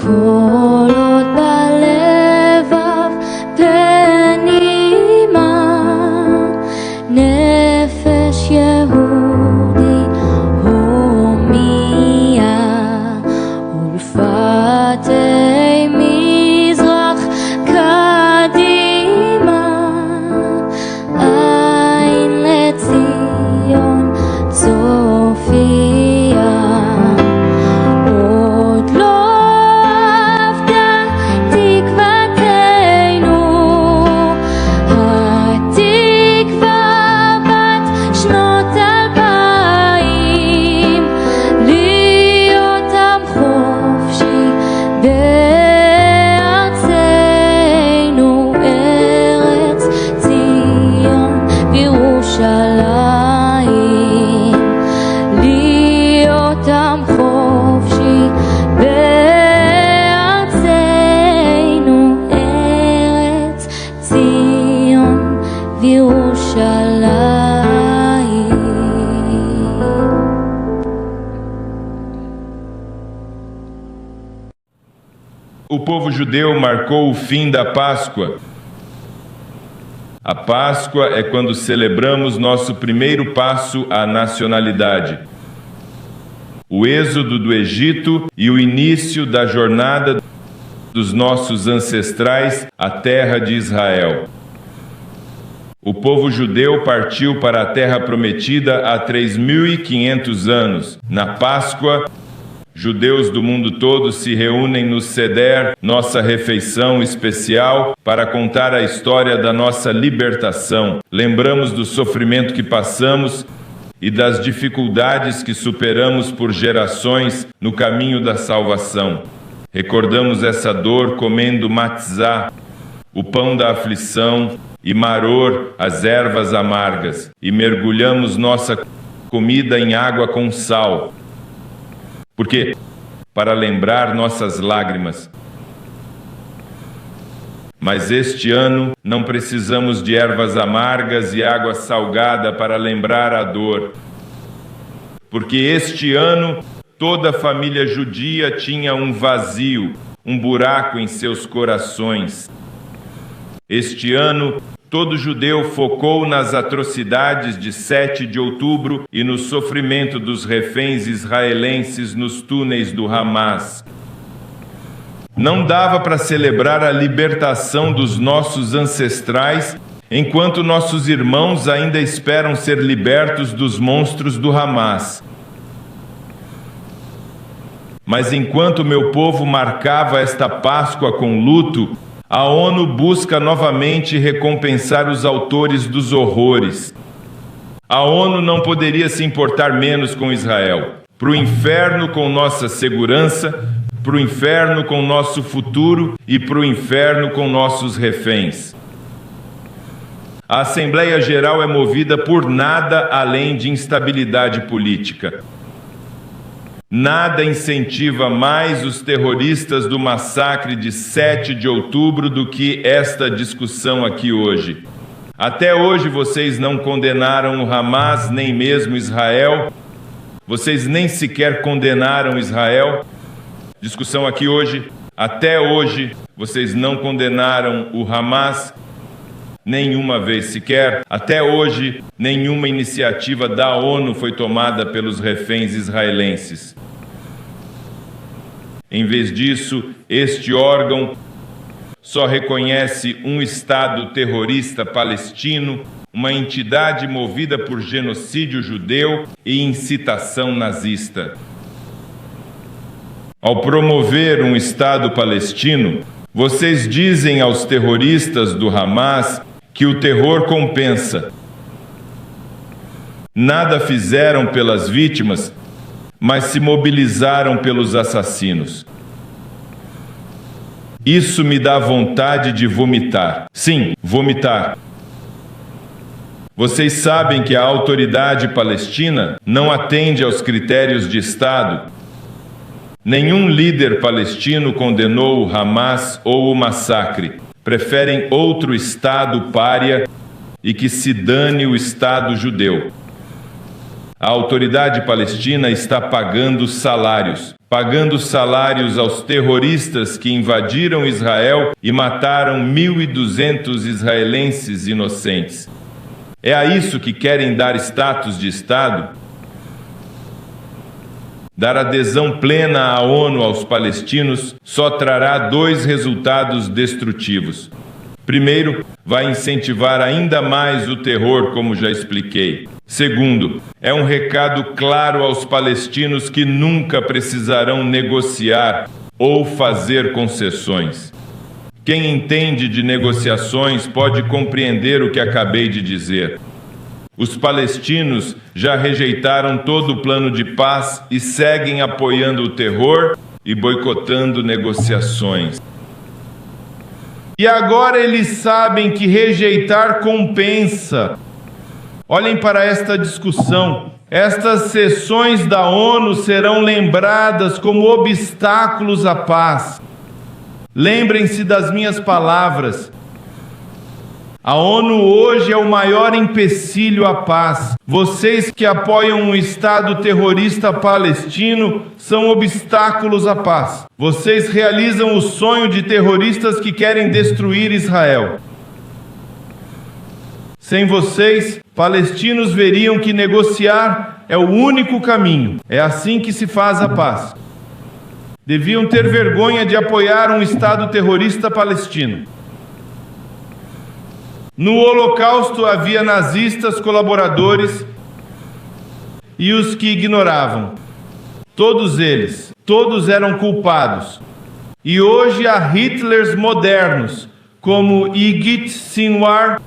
כל עוד בלבב פנימה נפש יהודי הומייה ולפתי מזרח קדימה עין לציון צופיה עוד לא אבדה תקוותנו התקווה בת שנות 2000 להיות עם חופשי בארצנו ארץ ציון וירושלים להיות עם חופשי בארצנו ארץ ציון וירושלים. O povo judeu marcou o fim da Páscoa. A Páscoa é quando celebramos nosso primeiro passo à nacionalidade. O êxodo do Egito e o início da jornada dos nossos ancestrais à terra de Israel. O povo judeu partiu para a terra prometida há 3.500 anos. Na Páscoa, judeus do mundo todo se reúnem no Seder, nossa refeição especial, para contar a história da nossa libertação. Lembramos do sofrimento que passamos e das dificuldades que superamos por gerações no caminho da salvação. Recordamos essa dor comendo matzá, o pão da aflição, e maror, as ervas amargas, e mergulhamos nossa comida em água com sal. Por quê? Para lembrar nossas lágrimas. Mas este ano não precisamos de ervas amargas e água salgada para lembrar a dor. Porque este ano toda a família judia tinha um vazio, um buraco em seus corações. Este ano todo judeu focou nas atrocidades de 7 de outubro e no sofrimento dos reféns israelenses nos túneis do Hamas. Não dava para celebrar a libertação dos nossos ancestrais enquanto nossos irmãos ainda esperam ser libertos dos monstros do Hamas. Mas enquanto meu povo marcava esta Páscoa com luto, a ONU busca novamente recompensar os autores dos horrores. A ONU não poderia se importar menos com Israel. Para o inferno com nossa segurança, para o inferno com nosso futuro e para o inferno com nossos reféns. A Assembleia Geral é movida por nada além de instabilidade política. Nada incentiva mais os terroristas do massacre de 7 de outubro do que esta discussão aqui hoje. Até hoje vocês não condenaram o Hamas, nem mesmo Israel. Vocês nem sequer condenaram Israel. Discussão aqui hoje. Até hoje vocês não condenaram o Hamas nenhuma vez sequer. Até hoje nenhuma iniciativa da ONU foi tomada pelos reféns israelenses. Em vez disso, este órgão só reconhece um Estado terrorista palestino, uma entidade movida por genocídio judeu e incitação nazista. Ao promover um Estado palestino, vocês dizem aos terroristas do Hamas que o terror compensa. Nada fizeram pelas vítimas, mas se mobilizaram pelos assassinos. Isso me dá vontade de vomitar. Sim, vomitar. Vocês sabem que a autoridade palestina não atende aos critérios de Estado. Nenhum líder palestino condenou o Hamas ou o massacre. Preferem outro Estado pária e que se dane o Estado judeu. A autoridade palestina está pagando salários aos terroristas que invadiram Israel e mataram 1.200 israelenses inocentes. É a isso que querem dar status de Estado? Dar adesão plena à ONU aos palestinos só trará 2 resultados destrutivos. Primeiro, vai incentivar ainda mais o terror, como já expliquei. Segundo, é um recado claro aos palestinos que nunca precisarão negociar ou fazer concessões. Quem entende de negociações pode compreender o que acabei de dizer. Os palestinos já rejeitaram todo o plano de paz e seguem apoiando o terror e boicotando negociações. E agora eles sabem que rejeitar compensa. Olhem para esta discussão. Estas sessões da ONU serão lembradas como obstáculos à paz. Lembrem-se das minhas palavras. A ONU hoje é o maior empecilho à paz. Vocês que apoiam um Estado terrorista palestino são obstáculos à paz. Vocês realizam o sonho de terroristas que querem destruir Israel. Sem vocês, palestinos veriam que negociar é o único caminho. É assim que se faz a paz. Deviam ter vergonha de apoiar um Estado terrorista palestino. No Holocausto havia nazistas colaboradores e os que ignoravam. Todos eles, todos eram culpados. E hoje há Hitlers modernos, como Yigit Sinwar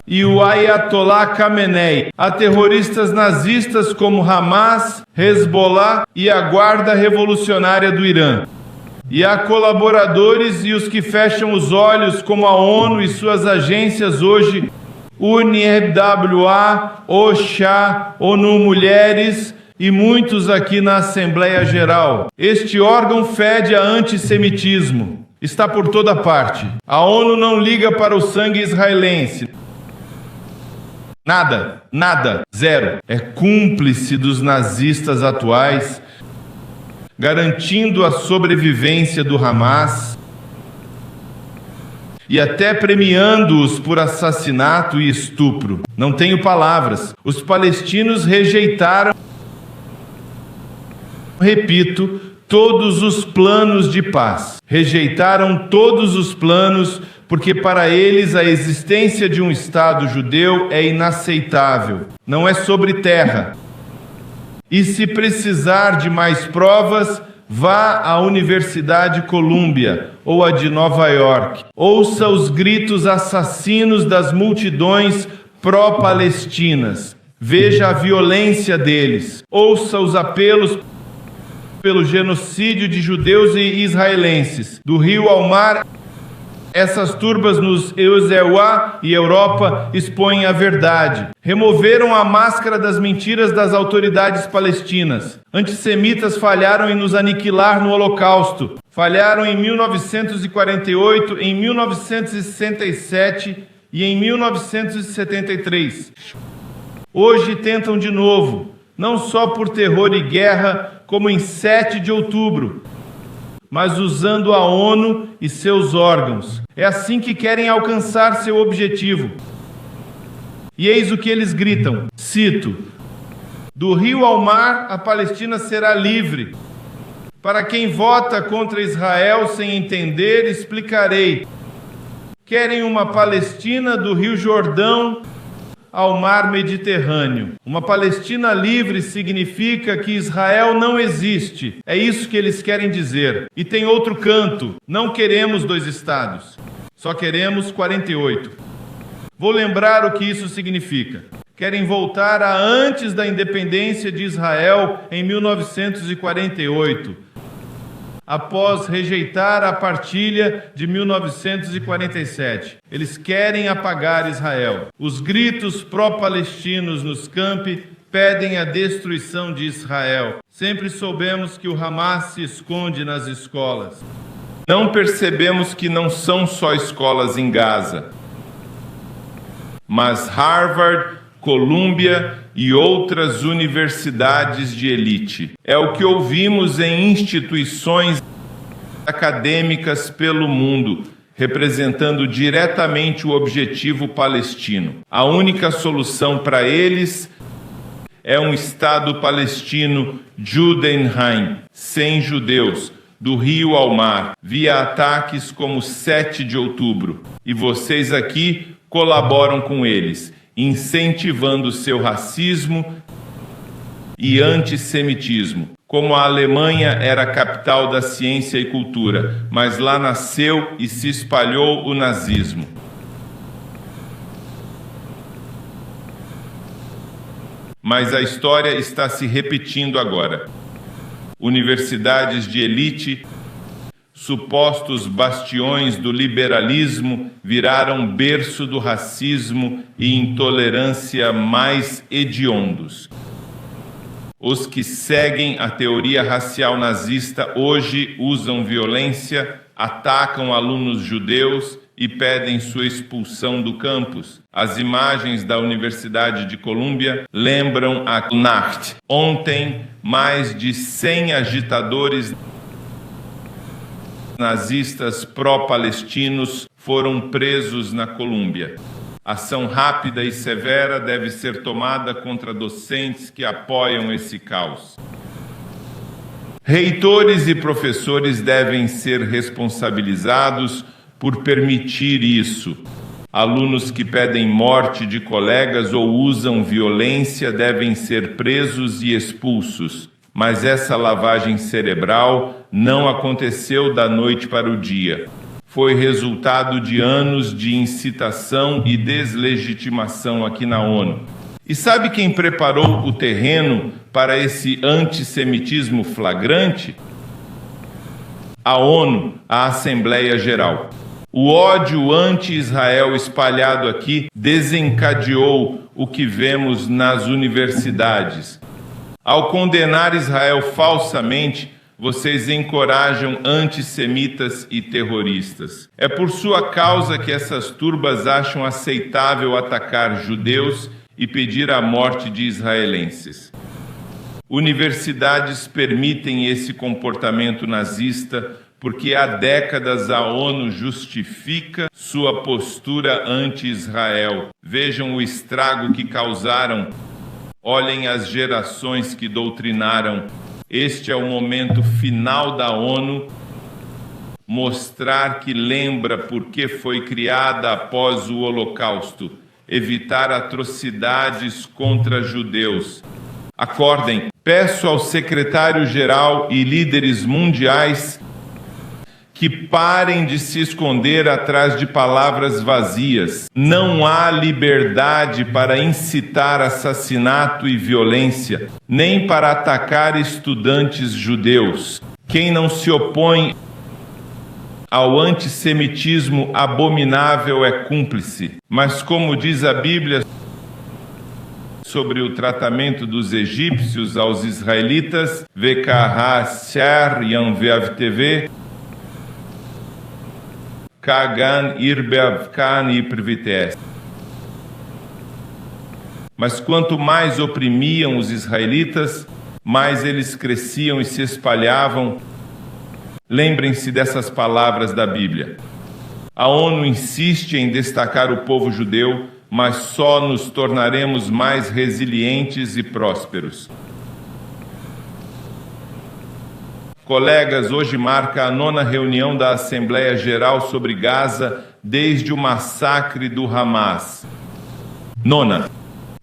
e o Ayatollah Khamenei. Há terroristas nazistas como Hamas, Hezbollah e a Guarda Revolucionária do Irã. E há colaboradores e os que fecham os olhos, como a ONU e suas agências hoje, UNRWA, OCHA, ONU Mulheres e muitos aqui na Assembleia Geral. Este órgão fede a antissemitismo. Está por toda parte. A ONU não liga para o sangue israelense. Nada, zero. É cúmplice dos nazistas atuais, garantindo a sobrevivência do Hamas e até premiando-os por assassinato e estupro. Não tenho palavras. Os palestinos rejeitaram, repito, todos os planos de paz. Rejeitaram todos os planos porque para eles a existência de um Estado judeu é inaceitável. Não é sobre terra. E se precisar de mais provas, vá à Universidade Columbia ou à de Nova York. Ouça os gritos assassinos das multidões pró-palestinas. Veja a violência deles. Ouça os apelos pelo genocídio de judeus e israelenses. Do rio ao mar, essas turbas nos EUSEUA e Europa expõem a verdade. Removeram a máscara das mentiras das autoridades palestinas. Antissemitas falharam em nos aniquilar no Holocausto. Falharam em 1948, em 1967 e em 1973. Hoje tentam de novo, não só por terror e guerra, como em 7 de outubro. Mas usando a ONU e seus órgãos. É assim que querem alcançar seu objetivo. E eis o que eles gritam, cito: do rio ao mar, a Palestina será livre. Para quem vota contra Israel sem entender, explicarei. Querem uma Palestina do Rio Jordão ao mar Mediterrâneo. Uma Palestina livre significa que Israel não existe. É isso que eles querem dizer. E tem outro canto. Não queremos 2 estados. Só queremos 48. Vou lembrar o que isso significa. Querem voltar a antes da independência de Israel em 1948. Após rejeitar a partilha de 1947. Eles querem apagar Israel. Os gritos pró-palestinos nos campi pedem a destruição de Israel. Sempre soubemos que o Hamas se esconde nas escolas. Não percebemos que não são só escolas em Gaza, mas Harvard, Columbia e outras universidades de elite. É o que ouvimos em instituições acadêmicas pelo mundo, representando diretamente o objetivo palestino. A única solução para eles é um Estado palestino Judenrein, sem judeus, do rio ao mar, via ataques como 7 de outubro. E vocês aqui colaboram com eles, incentivando seu racismo e antissemitismo. Como a Alemanha era a capital da ciência e cultura, mas lá nasceu e se espalhou o nazismo. Mas a história está se repetindo agora. Universidades de elite, supostos bastiões do liberalismo, viraram berço do racismo e intolerância mais hediondos. Os que seguem a teoria racial nazista hoje usam violência, atacam alunos judeus e pedem sua expulsão do campus. As imagens da Universidade de Columbia lembram a Nacht. Ontem, mais de 100 agitadores nazistas pró-palestinos foram presos na Colômbia. Ação rápida e severa deve ser tomada contra docentes que apoiam esse caos. Reitores e professores devem ser responsabilizados por permitir isso. Alunos que pedem morte de colegas ou usam violência devem ser presos e expulsos. Mas essa lavagem cerebral não aconteceu da noite para o dia. Foi resultado de anos de incitação e deslegitimação aqui na ONU. E sabe quem preparou o terreno para esse antissemitismo flagrante? A ONU, a Assembleia Geral. O ódio anti-Israel espalhado aqui desencadeou o que vemos nas universidades. Ao condenar Israel falsamente, vocês encorajam antissemitas e terroristas. É por sua causa que essas turbas acham aceitável atacar judeus e pedir a morte de israelenses. Universidades permitem esse comportamento nazista porque há décadas a ONU justifica sua postura anti-Israel. Vejam o estrago que causaram. Olhem as gerações que doutrinaram. Este é o momento final da ONU mostrar que lembra por que foi criada após o Holocausto, evitar atrocidades contra judeus. Acordem, peço ao secretário-geral e líderes mundiais que parem de se esconder atrás de palavras vazias. Não há liberdade para incitar assassinato e violência, nem para atacar estudantes judeus. Quem não se opõe ao antissemitismo abominável é cúmplice. Mas como diz a Bíblia sobre o tratamento dos egípcios aos israelitas, Vekahasher Yanveavtv, Kagan Irbeavkan Iprvites. Mas quanto mais oprimiam os israelitas, mais eles cresciam e se espalhavam. Lembrem-se dessas palavras da Bíblia. A ONU insiste em destacar o povo judeu, mas só nos tornaremos mais resilientes e prósperos. Colegas, hoje marca a 9ª reunião da Assembleia Geral sobre Gaza desde o massacre do Hamas. 9ª.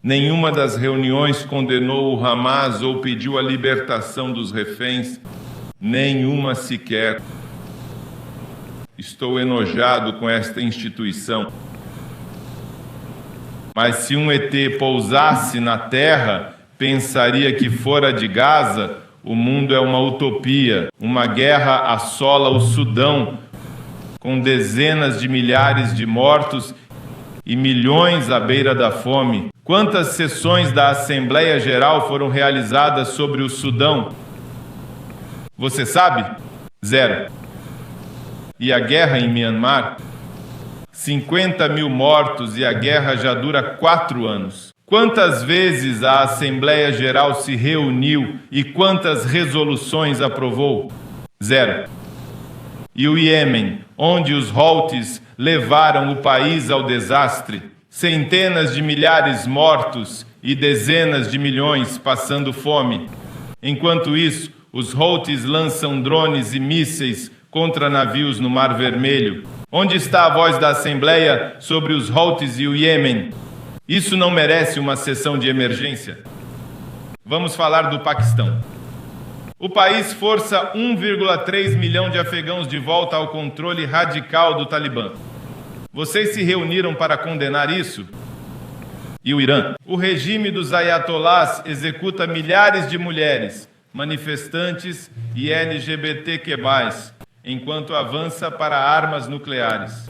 Nenhuma das reuniões condenou o Hamas ou pediu a libertação dos reféns. Nenhuma sequer. Estou enojado com esta instituição. Mas se um ET pousasse na Terra, pensaria que fora de Gaza o mundo é uma utopia. Uma guerra assola o Sudão, com dezenas de milhares de mortos e milhões à beira da fome. Quantas sessões da Assembleia Geral foram realizadas sobre o Sudão? Você sabe? 0. E a guerra em Myanmar? 50 mil mortos e a guerra já dura 4 anos. Quantas vezes a Assembleia Geral se reuniu e quantas resoluções aprovou? 0. E o Iêmen, onde os Houthis levaram o país ao desastre, centenas de milhares mortos e dezenas de milhões passando fome. Enquanto isso, os Houthis lançam drones e mísseis contra navios no Mar Vermelho. Onde está a voz da Assembleia sobre os Houthis e o Iêmen? Isso não merece uma sessão de emergência? Vamos falar do Paquistão. O país força 1,3 milhão de afegãos de volta ao controle radical do Talibã. Vocês se reuniram para condenar isso? E o Irã? O regime dos ayatolás executa milhares de mulheres, manifestantes e LGBTQ+, enquanto avança para armas nucleares.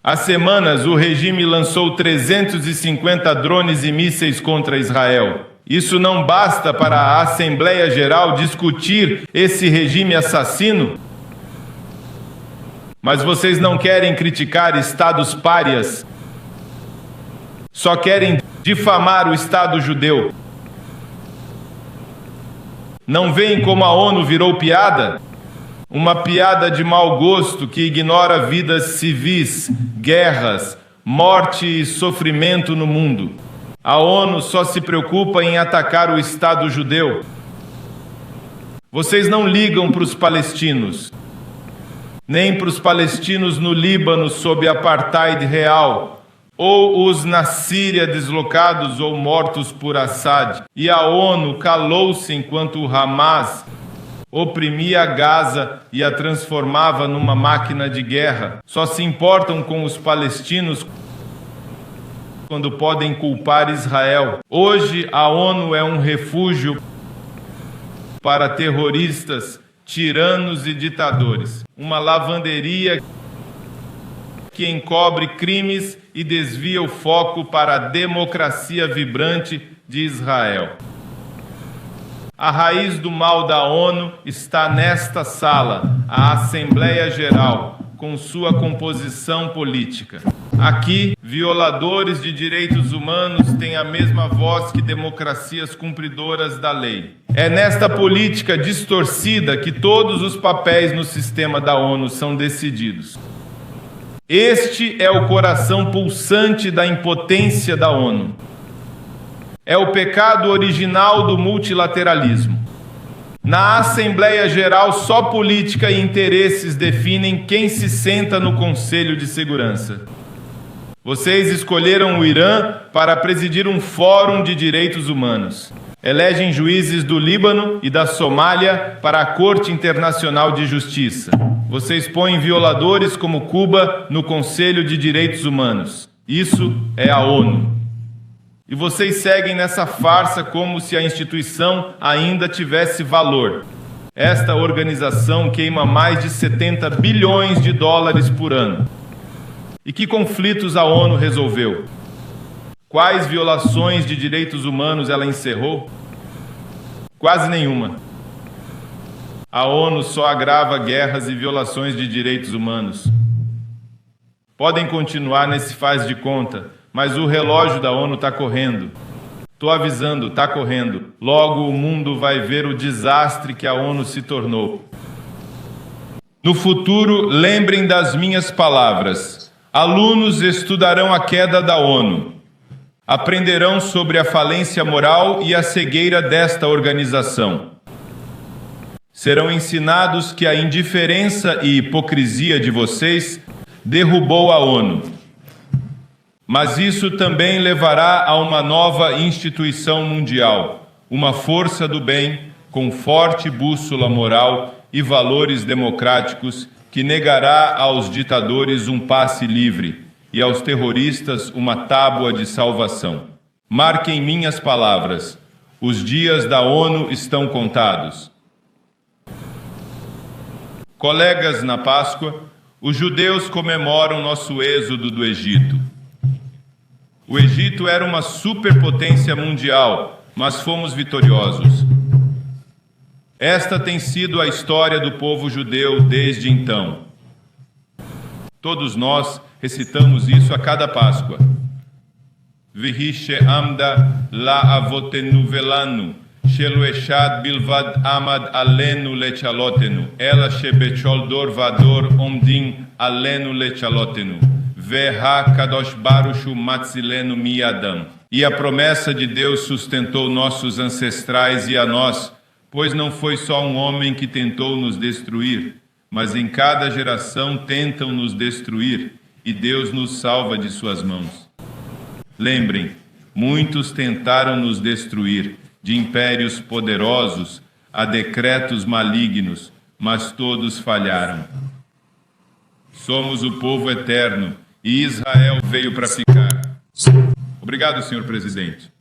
Há semanas, o regime lançou 350 drones e mísseis contra Israel. Isso não basta para a Assembleia Geral discutir esse regime assassino? Mas vocês não querem criticar estados párias, só querem difamar o Estado judeu. Não veem como a ONU virou piada? Uma piada de mau gosto que ignora vidas civis, guerras, morte e sofrimento no mundo. A ONU só se preocupa em atacar o Estado judeu. Vocês não ligam para os palestinos, nem para os palestinos no Líbano sob apartheid real, ou os na Síria deslocados ou mortos por Assad. E a ONU calou-se enquanto o Hamas oprimia Gaza e a transformava numa máquina de guerra. Só se importam com os palestinos quando podem culpar Israel. Hoje, a ONU é um refúgio para terroristas, tiranos e ditadores. Uma lavanderia que encobre crimes e desvia o foco para a democracia vibrante de Israel. A raiz do mal da ONU está nesta sala, a Assembleia Geral, com sua composição política. Aqui, violadores de direitos humanos têm a mesma voz que democracias cumpridoras da lei. É nesta política distorcida que todos os papéis no sistema da ONU são decididos. Este é o coração pulsante da impotência da ONU. É o pecado original do multilateralismo. Na Assembleia Geral, só política e interesses definem quem se senta no Conselho de Segurança. Vocês escolheram o Irã para presidir um fórum de direitos humanos. Elegem juízes do Líbano e da Somália para a Corte Internacional de Justiça. Vocês põem violadores como Cuba no Conselho de Direitos Humanos. Isso é a ONU. E vocês seguem nessa farsa como se a instituição ainda tivesse valor. Esta organização queima mais de 70 bilhões de dólares por ano. E que conflitos a ONU resolveu? Quais violações de direitos humanos ela encerrou? Quase nenhuma. A ONU só agrava guerras e violações de direitos humanos. Podem continuar nesse faz de conta, mas o relógio da ONU está correndo. Estou avisando, está correndo. Logo o mundo vai ver o desastre que a ONU se tornou. No futuro, lembrem das minhas palavras. Alunos estudarão a queda da ONU. Aprenderão sobre a falência moral e a cegueira desta organização. Serão ensinados que a indiferença e hipocrisia de vocês derrubou a ONU. Mas isso também levará a uma nova instituição mundial, uma força do bem com forte bússola moral e valores democráticos que negará aos ditadores um passe livre e aos terroristas uma tábua de salvação. Marquem minhas palavras, os dias da ONU estão contados. Colegas, na Páscoa, os judeus comemoram nosso êxodo do Egito. O Egito era uma superpotência mundial, mas fomos vitoriosos. Esta tem sido a história do povo judeu desde então. Todos nós recitamos isso a cada Páscoa. Vihi she'amda la avotenu velanu, shelo eshad bilvad amad alenu lechalotenu, ela shebechol dor vador omdim alenu lechalotenu, veha kadosh barushu matzilenu miadam. E a promessa de Deus sustentou nossos ancestrais e a nós, pois não foi só um homem que tentou nos destruir, mas em cada geração tentam nos destruir, e Deus nos salva de suas mãos. Lembrem, muitos tentaram nos destruir, de impérios poderosos a decretos malignos, mas todos falharam. Somos o povo eterno, e Israel veio para ficar. Obrigado, senhor presidente.